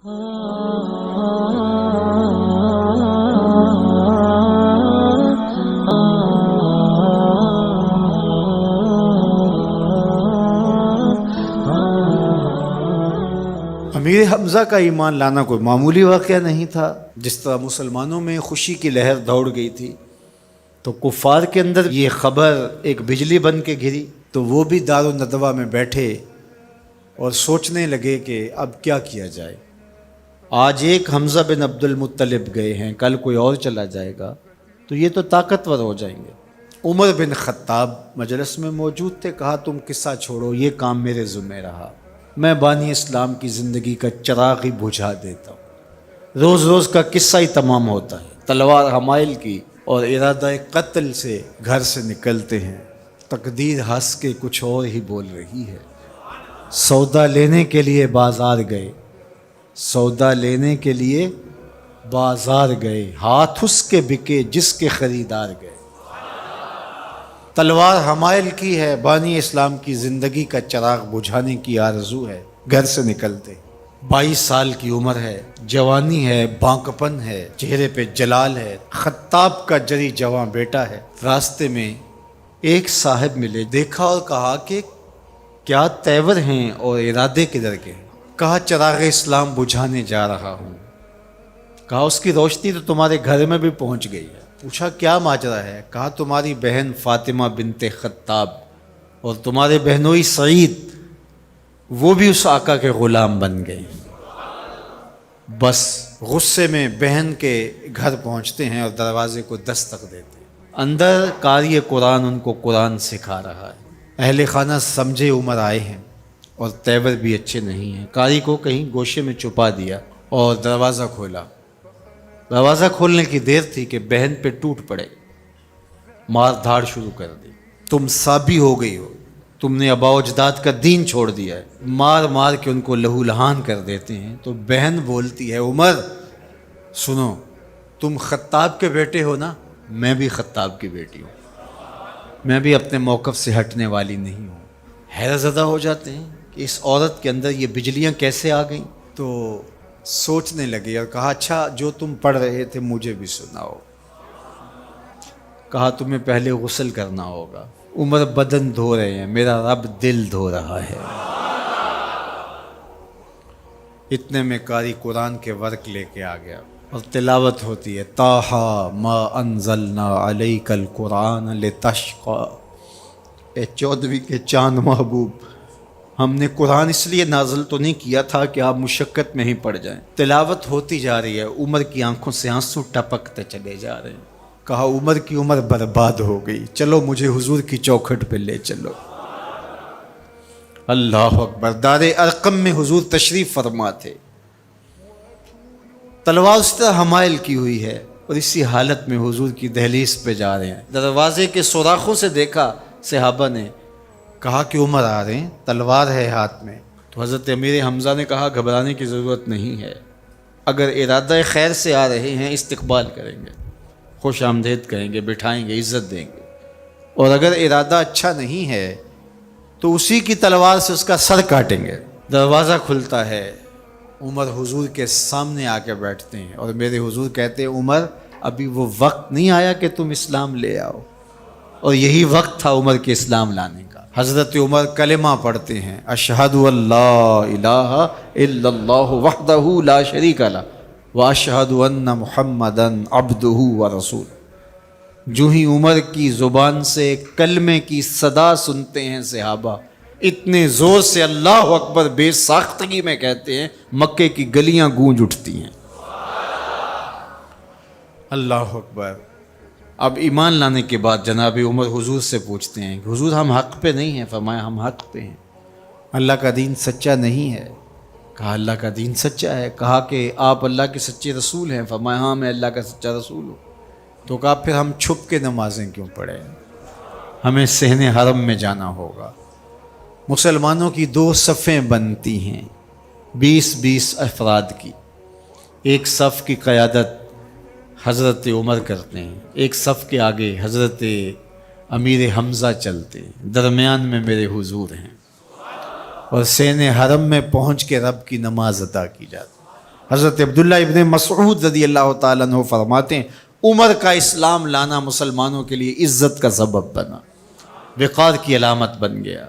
امیر حمزہ کا ایمان لانا کوئی معمولی واقعہ نہیں تھا۔ جس طرح مسلمانوں میں خوشی کی لہر دوڑ گئی تھی تو کفار کے اندر یہ خبر ایک بجلی بن کے گری، تو وہ بھی دار الندوہ میں بیٹھے اور سوچنے لگے کہ اب کیا کیا جائے۔ آج ایک حمزہ بن عبد المطلب گئے ہیں، کل کوئی اور چلا جائے گا تو یہ تو طاقتور ہو جائیں گے۔ عمر بن خطاب مجلس میں موجود تھے، کہا تم قصہ چھوڑو، یہ کام میرے ذمہ رہا، میں بانی اسلام کی زندگی کا چراغ ہی بجھا دیتا ہوں۔ روز روز کا قصہ ہی تمام ہوتا ہے، تلوار حمائل کی اور ارادہ قتل سے گھر سے نکلتے ہیں، تقدیر ہنس کے کچھ اور ہی بول رہی ہے۔ سودا لینے کے لیے بازار گئے، سودا لینے کے لیے بازار گئے، ہاتھ اس کے بکے جس کے خریدار گئے۔ تلوار حمائل کی ہے، بانی اسلام کی زندگی کا چراغ بجھانے کی آرزو ہے، گھر سے نکلتے 22 سال کی عمر ہے، جوانی ہے، بانکپن ہے، چہرے پہ جلال ہے، خطاب کا جری جواں بیٹا ہے۔ راستے میں ایک صاحب ملے، دیکھا اور کہا کہ کیا تیور ہیں اور ارادے کدھر کے ہیں؟ کہا چراغ اسلام بجھانے جا رہا ہوں۔ کہا اس کی روشنی تو تمہارے گھر میں بھی پہنچ گئی ہے۔ پوچھا کیا ماجرا ہے؟ کہا تمہاری بہن فاطمہ بنت خطاب اور تمہارے بہنوئی سعید وہ بھی اس آقا کے غلام بن گئے۔ بس غصے میں بہن کے گھر پہنچتے ہیں اور دروازے کو دستک دیتے ہیں۔ اندر قاری قرآن ان کو قرآن سکھا رہا ہے۔ اہل خانہ سمجھے عمر آئے ہیں اور تیور بھی اچھے نہیں ہیں، قاری کو کہیں گوشے میں چھپا دیا اور دروازہ کھولا۔ دروازہ کھولنے کی دیر تھی کہ بہن پہ ٹوٹ پڑے، مار دھاڑ شروع کر دی۔ تم سابی ہو گئی ہو، تم نے آباء و اجداد کا دین چھوڑ دیا ہے۔ مار مار کے ان کو لہو لہان کر دیتے ہیں۔ تو بہن بولتی ہے عمر سنو، تم خطاب کے بیٹے ہو نا، میں بھی خطاب کی بیٹی ہوں، میں بھی اپنے موقف سے ہٹنے والی نہیں ہوں۔ حیرت زدہ ہو جاتے ہیں کہ اس عورت کے اندر یہ بجلیاں کیسے آ گئیں۔ تو سوچنے لگے اور کہا اچھا جو تم پڑھ رہے تھے مجھے بھی سناؤ۔ کہا تمہیں پہلے غسل کرنا ہوگا۔ عمر بدن دھو رہے ہیں، میرا رب دل دھو رہا ہے۔ اتنے میں قاری قرآن کے ورق لے کے آ گیا اور تلاوت ہوتی ہے طٰہٰ ما انزلنا علیک القرآن لتشقیٰ، اے 14ویں کے چاند محبوب، ہم نے قرآن اس لیے نازل تو نہیں کیا تھا کہ آپ مشقت میں ہی پڑ جائیں۔ تلاوت ہوتی جا رہی ہے، عمر کی آنکھوں سے آنسو ٹپکتے چلے جا رہے ہیں۔ کہا عمر کی عمر برباد ہو گئی، چلو مجھے حضور کی چوکھٹ پہ لے چلو۔ اللہ اکبر۔ دار ارقم میں حضور تشریف فرما تھے، تلوار اس طرح حمائل کی ہوئی ہے اور اسی حالت میں حضور کی دہلیز پہ جا رہے ہیں۔ دروازے کے سوراخوں سے دیکھا صحابہ نے، کہا کہ عمر آ رہے ہیں، تلوار ہے ہاتھ میں۔ تو حضرت امیر حمزہ نے کہا گھبرانے کی ضرورت نہیں ہے، اگر ارادہ خیر سے آ رہے ہیں استقبال کریں گے، خوش آمدید کہیں گے، بٹھائیں گے، عزت دیں گے، اور اگر ارادہ اچھا نہیں ہے تو اسی کی تلوار سے اس کا سر کاٹیں گے۔ دروازہ کھلتا ہے، عمر حضور کے سامنے آ کے بیٹھتے ہیں اور میرے حضور کہتے ہیں عمر ابھی وہ وقت نہیں آیا کہ تم اسلام لے آؤ، اور یہی وقت تھا عمر کے اسلام لانے کا۔ حضرت عمر کلمہ پڑھتے ہیں اشہد ان لا الہ الا اللہ وحدہ لا شریک لہ واشہد ان محمدا عبدہ ورسولہ۔ جو ہی عمر کی زبان سے کلمے کی صدا سنتے ہیں صحابہ، اتنے زور سے اللہ اکبر بے ساختگی میں کہتے ہیں مکے کی گلیاں گونج اٹھتی ہیں۔ اللہ اکبر۔ اب ایمان لانے کے بعد جناب عمر حضور سے پوچھتے ہیں حضور ہم حق پہ نہیں ہیں؟ فرمایا ہم حق پہ ہیں، اللہ کا دین سچا نہیں ہے؟ کہا اللہ کا دین سچا ہے۔ کہا کہ آپ اللہ کے سچے رسول ہیں؟ فرمایا ہاں میں اللہ کا سچا رسول ہوں۔ تو کہا پھر ہم چھپ کے نمازیں کیوں پڑھیں؟ ہمیں صحن حرم میں جانا ہوگا۔ مسلمانوں کی 2 صفیں بنتی ہیں 20-20 افراد کی، ایک صف کی قیادت حضرت عمر کرتے ہیں، ایک صف کے آگے حضرت امیر حمزہ چلتے ہیں، درمیان میں میرے حضور ہیں، اور صحن حرم میں پہنچ کے رب کی نماز ادا کی جاتی ہے۔ حضرت عبداللہ ابن مسعود رضی اللہ تعالیٰ عنہ فرماتے ہیں عمر کا اسلام لانا مسلمانوں کے لیے عزت کا سبب بنا، وقار کی علامت بن گیا۔